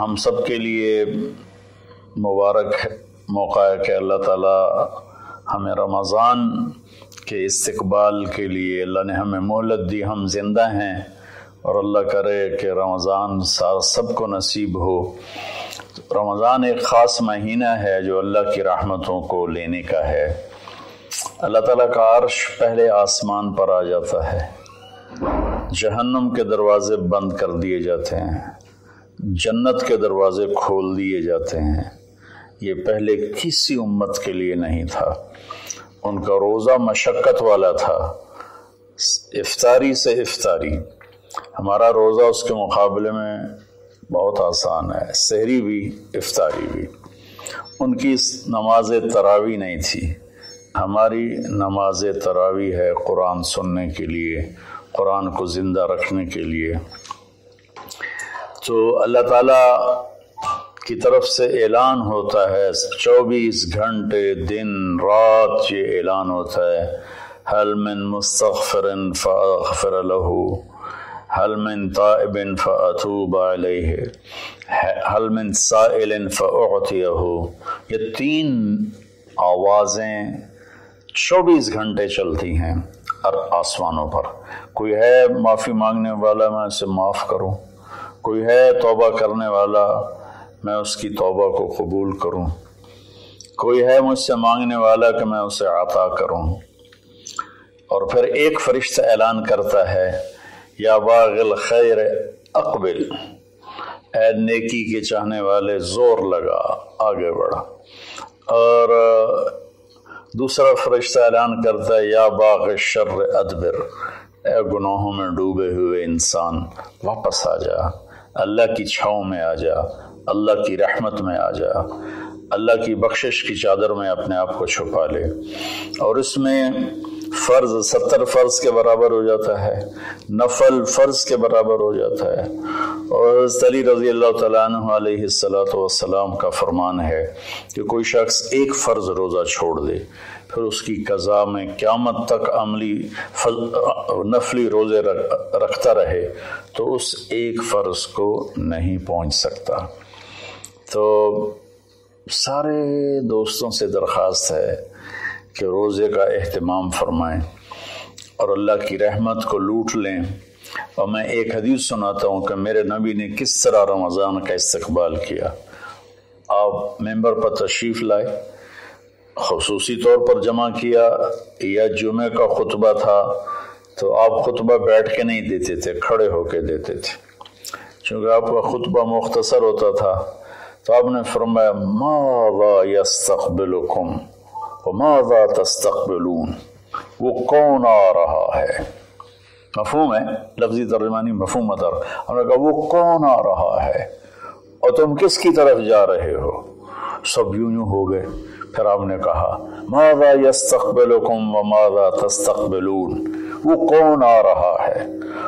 ہم سب کے لیے مبارک موقع ہے کہ اللہ تعالیٰ ہمیں رمضان کے استقبال کے لیے اللہ نے ہمیں مہلت دی، ہم زندہ ہیں، اور اللہ کرے کہ رمضان سب کو نصیب ہو۔ رمضان ایک خاص مہینہ ہے جو اللہ کی رحمتوں کو لینے کا ہے۔ اللہ تعالیٰ کا عرش پہلے آسمان پر آ جاتا ہے، جہنم کے دروازے بند کر دیے جاتے ہیں، جنت کے دروازے کھول دیے جاتے ہیں۔ یہ پہلے کسی امت کے لیے نہیں تھا۔ ان کا روزہ مشقت والا تھا، افطاری سے افطاری۔ ہمارا روزہ اس کے مقابلے میں بہت آسان ہے، سحری بھی افطاری بھی۔ ان کی نماز تراویح نہیں تھی، ہماری نماز تراویح ہے قرآن سننے کے لیے، قرآن کو زندہ رکھنے کے لیے۔ تو اللہ تعالیٰ کی طرف سے اعلان ہوتا ہے، 24 گھنٹے دن رات یہ اعلان ہوتا ہے، هل من مستغفر فاغفر له، هل من تائب فاتوب علیہ، هل من سائل فاعطیہ۔ یہ 3 آوازیں 24 گھنٹے چلتی ہیں آسمانوں پر۔ کوئی ہے معافی مانگنے والا، میں اسے معاف کروں، کوئی ہے توبہ کرنے والا، میں اس کی توبہ کو قبول کروں، کوئی ہے مجھ سے مانگنے والا کہ میں اسے عطا کروں۔ اور پھر ایک فرشتہ اعلان کرتا ہے، یا باغ الخیر اقبل، اے نیکی کے چاہنے والے زور لگا، آگے بڑھا۔ اور دوسرا فرشتہ اعلان کرتا ہے، یا باغ الشر ادبر، اے گناہوں میں ڈوبے ہوئے انسان واپس آ جا، اللہ کی چھاؤں میں آ جا، اللہ کی رحمت میں آ جا، اللہ کی بخشش کی چادر میں اپنے آپ کو چھپا لے۔ اور اس میں فرض 70 فرض کے برابر ہو جاتا ہے، نفل فرض کے برابر ہو جاتا ہے۔ اور حضرت علی رضی اللہ تعالیٰ عنہ علیہ السلام کا فرمان ہے کہ کوئی شخص ایک فرض روزہ چھوڑ دے، پھر اس کی قضا میں قیامت تک نفلی روزے رکھتا رہے تو اس ایک فرض کو نہیں پہنچ سکتا۔ تو سارے دوستوں سے درخواست ہے کہ روزے کا اہتمام فرمائیں اور اللہ کی رحمت کو لوٹ لیں۔ اور میں ایک حدیث سناتا ہوں کہ میرے نبی نے کس طرح رمضان کا استقبال کیا۔ آپ ممبر پر تشریف لائے، خصوصی طور پر جمع کیا، یا جمعہ کا خطبہ تھا تو آپ خطبہ بیٹھ کے نہیں دیتے تھے، کھڑے ہو کے دیتے تھے، چونکہ آپ کا خطبہ مختصر ہوتا تھا۔ تو آپ نے فرمایا، ماذا یستقبلکم وماذا تستقبلون، وہ کون آ رہا ہے؟ مفہوم ہے، لفظی ترجمانی مفہوم مدر۔ ہم نے کہا وہ کون آ رہا ہے اور تم کس کی طرف جا رہے ہو؟ سب یوں ہو گئے۔ پھر آپ نے کہا، ماذا یستقبلکم وماذا تستقبلون، وہ کون آ رہا ہے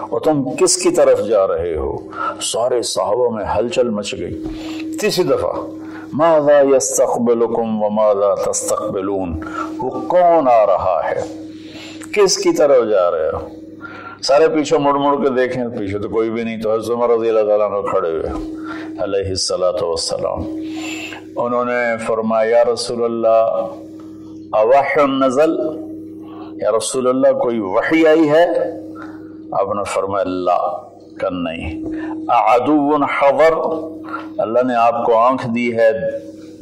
اور تم کس کی طرف جا رہے ہو؟ سارے صحابہ میں ہلچل مچ گئی۔ تیسری دفعہ، ماذا یستقبلکم وماذا تستقبلون، وہ کون آ رہا ہے، کس کی طرف جا رہے ہو؟ سارے پیچھے مڑ مڑ کے دیکھیں، پیچھے تو کوئی بھی نہیں۔ تو حضرت عمر رضی اللہ تعالیٰ عنہ کھڑے ہوئے علیہ السلام، انہوں نے فرمایا، یا رسول اللہ اوحی نزل، یا رسول اللہ کوئی وحی آئی ہے؟ آپ نے فرمایا لا، کن نہیں۔ اعدو حضر، اللہ نے آپ کو آنکھ دی ہے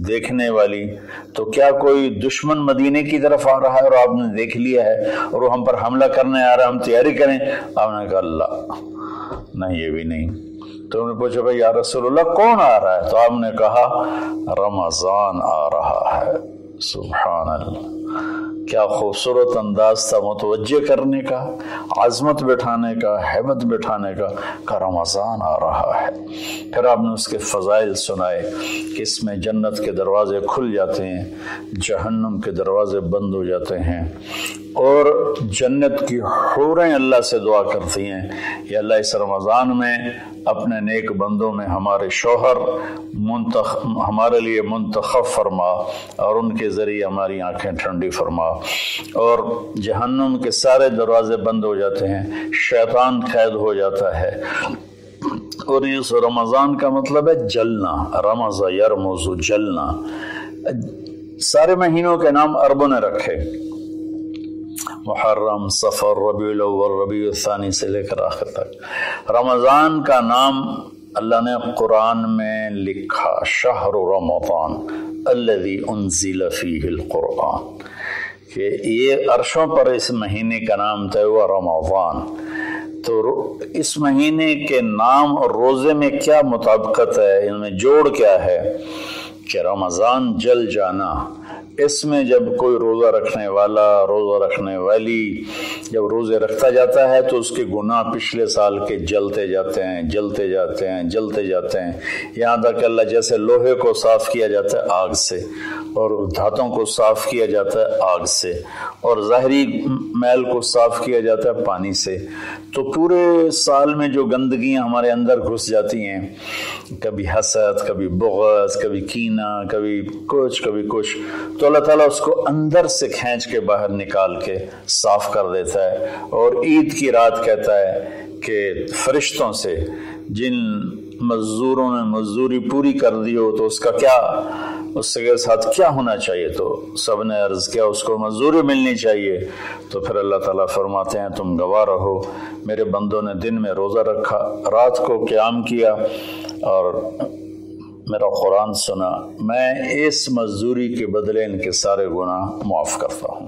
دیکھنے والی، تو کیا کوئی دشمن مدینے کی طرف آ رہا ہے اور آپ نے دیکھ لیا ہے اور وہ ہم پر حملہ کرنے آ رہا ہے، ہم تیاری کریں؟ آپ نے کہا اللہ، نہیں یہ بھی نہیں۔ تو انہوں نے پوچھا، بھائی یا رسول اللہ کون آ رہا ہے؟ تو آپ نے کہا رمضان آ رہا ہے۔ سبحان اللہ، کیا خوبصورت انداز تھا متوجہ کرنے کا، عظمت بٹھانے کا، ہیبت بٹھانے کا، کہ رمضان آ رہا ہے۔ پھر آپ نے اس کے فضائل سنائے کہ اس میں جنت کے دروازے کھل جاتے ہیں، جہنم کے دروازے بند ہو جاتے ہیں، اور جنت کی حوریں اللہ سے دعا کرتی ہیں، یا اللہ اس رمضان میں اپنے نیک بندوں میں ہمارے شوہر ہمارے لیے منتخب فرما اور ان کے ذریعے ہماری آنکھیں ٹھنڈی فرما۔ اور جہنم کے سارے دروازے بند ہو جاتے ہیں، شیطان قید ہو جاتا ہے، اور یہ رمضان کا مطلب ہے جلنا، رمض یرمز، جلنا۔ سارے مہینوں کے نام عربوں نے رکھے، محرم، صفر، ربیع الاول، ربیع الثانی سے لے کر آخر تک۔ رمضان کا نام اللہ نے قرآن میں لکھا، شہر رمضان الذی انزل فیہ القرآن، کہ یہ عرشوں پر اس مہینے کا نام طے ہوا رمضان۔ تو اس مہینے کے نام اور روزے میں کیا مطابقت ہے، ان میں جوڑ کیا ہے کہ رمضان جل جانا، اس میں جب کوئی روزہ رکھنے والا، روزہ رکھنے والی جب روزے رکھتا جاتا ہے تو اس کے گناہ پچھلے سال کے جلتے جاتے ہیں، جلتے جاتے ہیں، جلتے جاتے ہیں، یہاں تک کہ اللہ جیسے لوہے کو صاف کیا جاتا ہے آگ سے، اور دھاتوں کو صاف کیا جاتا ہے آگ سے، اور ظاہری میل کو صاف کیا جاتا ہے پانی سے، تو پورے سال میں جو گندگیاں ہمارے اندر گھس جاتی ہیں، کبھی حسد، کبھی بغض، کبھی کینہ، کبھی کچھ، تو اللہ تعالیٰ اس کو اندر سے کھینچ کے باہر نکال کے صاف کر دیتا ہے۔ اور عید کی رات کہتا ہے کہ فرشتوں سے جن مزدوروں نے مزدوری پوری کر دی ہو تو اس کا کیا، اس کے ساتھ کیا ہونا چاہیے، تو سب نے عرض کیا اس کو مزدوری ملنی چاہیے۔ تو پھر اللہ تعالیٰ فرماتے ہیں تم گواہ رہو، میرے بندوں نے دن میں روزہ رکھا، رات کو قیام کیا اور میرا قرآن سنا، میں اس مزدوری کے بدلے ان کے سارے گناہ معاف کرتا ہوں۔